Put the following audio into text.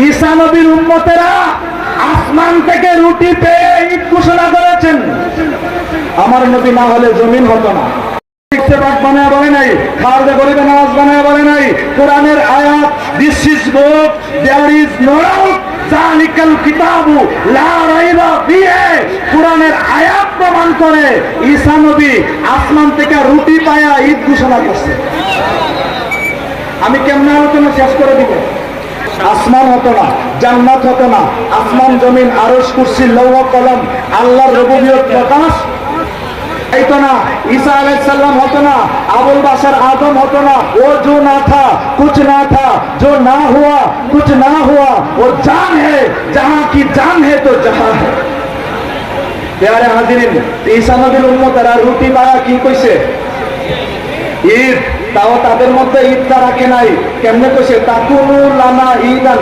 ঈসা নবীর উম্মতেরা আসমান থেকে রুটি পেয়ে ঈদ ঘোষণা করেছেন। আমার নবী না হলে জমিন হতো না। বানায় বলে নাই, খাওয়া গরিবে নামাজ বানায় বলে নাই। কোরআনের আয়াত, this is book, there is no doubt, যালিকাল কিতাবু লা রাইবা ফিহি। কোরআনের আয়াত প্রমাণ করে ঈসা নবী আসমান থেকে রুটি পায়া ঈদ ঘোষণা করছে। আমি কেমনে আলোচনা শেষ করে দিব? আসমান হতো না, জান্নাত হতো না, আসমান জমিন আরশ কুরসি লৌহ কলম আল্লাহর রুবুবিয়ত প্রকাশ এইতো না, ঈসা আলাইহিস সালাম হতো না, আবুল বাশার আদম হতো না। ও जो ना था कुछ ना था, जो ना हुआ कुछ ना हुआ, वो जान है जहां की जान है तो जहां है। प्यारे हाजिরিন, ঈসা নবীর উম্মতেরা রুটি পায়া কি কইছে? ঈদ। তাও তাদের মধ্যে ঈদটা রাখে নাই। কেমনে কইছে? তাকুলু লানা ঈদান।